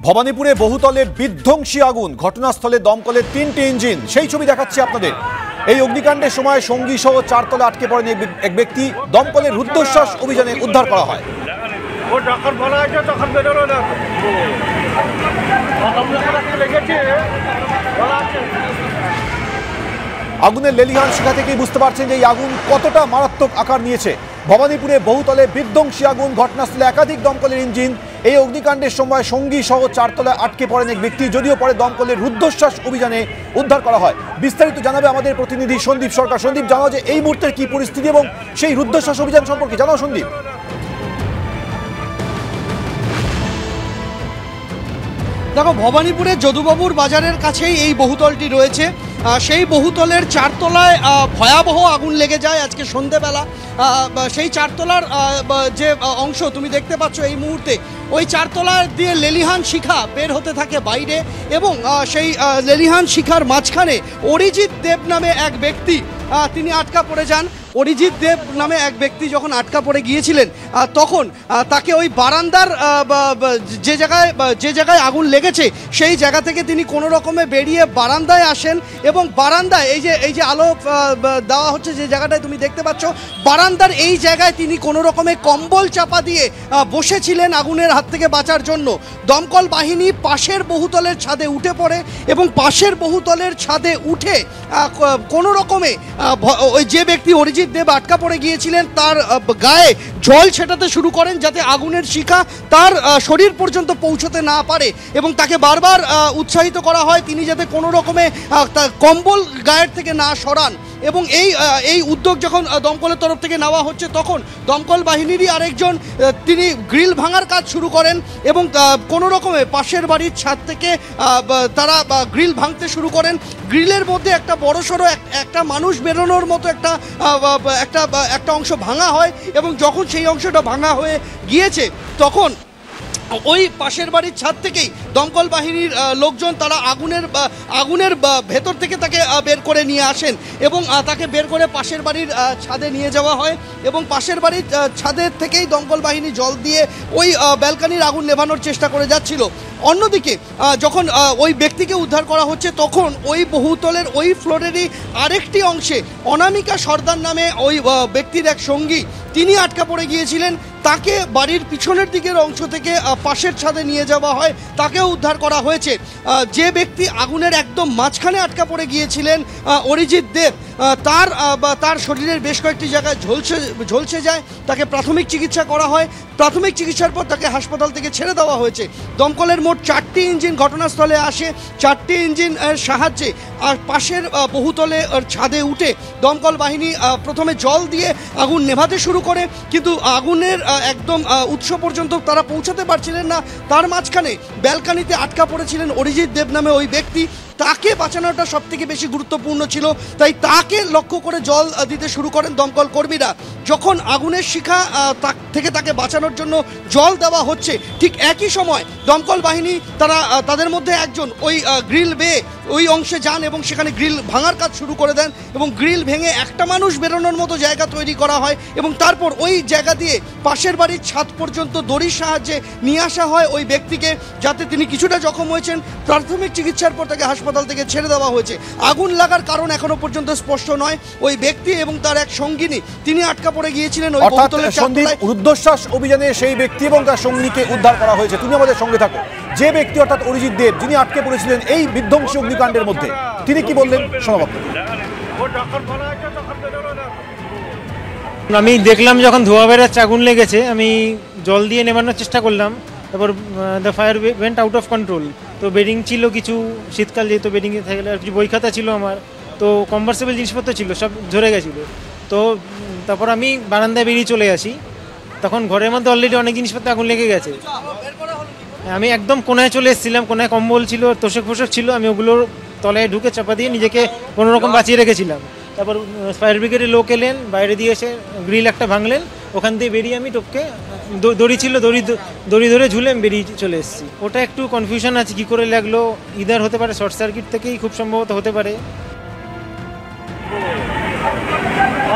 ভবানীপুরে বহুতলে বিধ্বংসী আগুন, ঘটনাস্থলে দমকলের 3টি ইঞ্জিন, সেই ছবি দেখাচ্ছি আপনাদের। এই অগ্নিকাণ্ডের সময় সঙ্গী সহ 4 তলা আটকে পড়েন এক ব্যক্তি, দমকলের রুদ্ধশ্বাস অভিযানে উদ্ধার করা হয়। আগুনের লেলিহান শিখা থেকেই বুঝতে পারছেন যে এই আগুন কতটা মারাত্মক আকার নিয়েছে। ভবানীপুরে বহুতলে বিধ্বংসী আগুন, ঘটনাস্থলে একাধিক দমকলের ইঞ্জিন। এই অগ্নিকাণ্ডের সময় সঙ্গী সহ 4 তলায় আটকে পড়েন এক ব্যক্তি, যদিও পরে দমকলের রুদ্ধশ্বাস অভিযানে উদ্ধার করা হয়। বিস্তারিত জানাবে আমাদের প্রতিনিধি সন্দীপ সরকার। সন্দীপ, জানাও যে এই মুহূর্তের কি পরিস্থিতি এবং সেই রুদ্ধশ্বাস অভিযান সম্পর্কে জানাও সন্দীপ। দেখো, ভবানীপুরে যদুবাবুর বাজারের কাছেই এই বহুতলটি রয়েছে। সেই বহুতলের 4 তলায় ভয়াবহ আগুন লেগে যায় আজকে সন্ধেবেলা। সেই 4 তলার যে অংশ তুমি দেখতে পাচ্ছ এই মুহূর্তে, ওই 4 তলার দিয়ে লেলিহান শিখা বের হতে থাকে বাইরে, এবং সেই লেলিহান শিখার মাঝখানে অরিজিৎ দেব নামে এক ব্যক্তি তিনি আটকা পড়ে যান। অরিজিৎ দেব নামে এক ব্যক্তি যখন আটকা পড়ে গিয়েছিলেন, তখন তাকে ওই বারান্দার যে জায়গায় আগুন লেগেছে সেই জায়গা থেকে তিনি কোনো রকমে বেরিয়ে বারান্দায় আসেন, এবং বারান্দায় এই যে আলো দেওয়া হচ্ছে যে জায়গাটায় তুমি দেখতে পাচ্ছ, বারান্দার এই জায়গায় তিনি কোনো রকমে কম্বল চাপা দিয়ে বসেছিলেন আগুনের হাত থেকে বাঁচার জন্য। দমকল বাহিনী পাশের বহুতলের ছাদে উঠে পড়ে, এবং পাশের বহুতলের ছাদে উঠে কোনো রকমে ওই যে ব্যক্তি অরিজিৎ দেব আটকা পড়ে গিয়েছিলেন তার গায়ে জল ছেটাতে শুরু করেন, যাতে আগুনের শিখা তার শরীর পর্যন্ত পৌঁছতে না পারে, এবং তাকে বারবার উৎসাহিত করা হয় তিনি যাতে কোনো রকমে কম্বল গায়ের থেকে না সরান। এবং এই উদ্যোগ যখন দমকলের তরফ থেকে নেওয়া হচ্ছে, তখন দমকল বাহিনীরই আরেকজন তিনি গ্রিল ভাঙার কাজ শুরু করেন, এবং কোনো রকমে পাশের বাড়ির ছাদ থেকে তারা গ্রিল ভাঙতে শুরু করেন। গ্রিলের মধ্যে একটা বড়সড় একটা মানুষ বেরোনোর মতো একটা অংশ ভাঙা হয়, এবং যখন সেই অংশটা ভাঙা হয়ে গিয়েছে তখন ওই পাশের বাড়ির ছাদ থেকেই দমকল বাহিনীর লোকজন তারা আগুনের ভেতর থেকে তাকে বের করে নিয়ে আসেন, এবং তাকে বের করে পাশের বাড়ির ছাদে নিয়ে যাওয়া হয়, এবং পাশের বাড়ির ছাদের থেকেই দমকল বাহিনী জল দিয়ে ওই ব্যালকানির আগুন নেভানোর চেষ্টা করে যাচ্ছিল। অন্যদিকে যখন ওই ব্যক্তিকে উদ্ধার করা হচ্ছে, তখন ওই বহুতলের ওই ফ্লোরেরই আরেকটি অংশে অনামিকা সর্দার নামে ওই ব্যক্তির এক সঙ্গী তিনি আটকা পড়ে গিয়েছিলেন। তাকে বাড়ির পিছনের দিকের অংশ থেকে পাশের ছাদে নিয়ে যাওয়া হয়, তাকেও উদ্ধার করা হয়েছে। যে ব্যক্তি আগুনের একদম মাঝখানে আটকা পড়ে গিয়েছিলেন অরিজিৎ দেব, তার শরীরের বেশ কয়েকটি জায়গায় ঝলসে যায়, তাকে প্রাথমিক চিকিৎসা করা হয়। প্রাথমিক চিকিৎসার পর তাকে হাসপাতাল থেকে ছেড়ে দেওয়া হয়েছে। দমকলের মোট 4টি ইঞ্জিন ঘটনাস্থলে আসে। 4টি ইঞ্জিনের সাহায্যে আর পাশের বহুতলে ছাদে উঠে দমকল বাহিনী প্রথমে জল দিয়ে আগুন নেভাতে শুরু করে, কিন্তু আগুনের একদম উৎস পর্যন্ত তারা পৌঁছাতে পারছিলেন না। তার মাঝখানে ব্যালকানিতে আটকা পড়েছিলেন অরিজিৎ দেব নামে ওই ব্যক্তি। তাকে বাঁচানোটা সব থেকে বেশি গুরুত্বপূর্ণ ছিল, তাই তাকে লক্ষ্য করে জল দিতে শুরু করেন দমকল কর্মীরা। যখন আগুনের শিখা থেকে তাকে বাঁচানোর জন্য জল দেওয়া হচ্ছে, ঠিক একই সময় দমকল বাহিনী তাদের মধ্যে একজন ওই গ্রিল বেয়ে ওই অংশে যান, এবং সেখানে গ্রিল ভাঙার কাজ শুরু করে দেন, এবং গ্রিল ভেঙে একটা মানুষ বেরোনোর মতো জায়গা তৈরি করা হয়, এবং তারপর ওই জায়গা দিয়ে পাশের বাড়ির ছাদ পর্যন্ত দড়ির সাহায্যে নিয়ে আসা হয় ওই ব্যক্তিকে, যাতে তিনি কিছুটা জখম হয়েছেন। প্রাথমিক চিকিৎসার পর তাকে হাসপাতাল থেকে ছেড়ে দেওয়া হয়েছে। আগুন লাগার কারণ এখনো পর্যন্ত স্পষ্ট নয়। ওই ব্যক্তি এবং তার এক সঙ্গিনী তিনি আটকা পড়ে গিয়েছিলেন ওই বহুতলের চারতলায়। রুদ্ধশ্বাস অভিযানে সেই ব্যক্তি এবং তার সঙ্গীকে উদ্ধার করা হয়েছে। তুমি আমাদের সঙ্গে থাকো। যে ব্যক্তি অর্থাৎ অরিজিৎ দেব, যিনি আটকে পড়েছিলেন এই বিধ্বংসী অগ্নিকাণ্ডের মধ্যে, তিনি কি বললেন শোনাব। আমি দেখলাম যখন ধোঁয়া বেরোচ্ছে, আগুন লেগেছে, আমি জল দিয়ে নেভানোর চেষ্টা করলাম। তারপর the fire went out of control. তো বেডিং ছিল কিছু, শীতকাল যেহেতু বেডিংয়ে থাকলে, আর কিছু বই খাতা ছিল আমার, তো কনভার্সেবল জিনিসপত্র ছিল, সব ঝরে গেছিলো। তো তারপর আমি বারান্দায় বেরিয়ে চলে আসি, তখন ঘরের মধ্যে অলরেডি অনেক জিনিসপত্র আগুন লেগে গেছে। আমি একদম কোনায় চলে এসেছিলাম, কোনায় কম্বল ছিল, তোষক ফোষক ছিল, আমি ওগুলোর তলায় ঢুকে চাপা দিয়ে নিজেকে কোনো রকম বাঁচিয়ে রেখেছিলাম। তারপর ফায়ার ব্রিগেডের লোক এলেন, বাইরে দিয়ে এসে গ্রিল একটা ভাঙলেন, ওখান দিয়ে বেরিয়ে আমি টপকে দড়ি ছিল, দড়ি ধরে ঝুলে আমি বেরিয়ে চলে এসেছি। ওটা একটু কনফিউশন আছে, কী করে লাগলো, ইদার হতে পারে শর্ট সার্কিট থেকেই খুব সম্ভবত হতে পারে।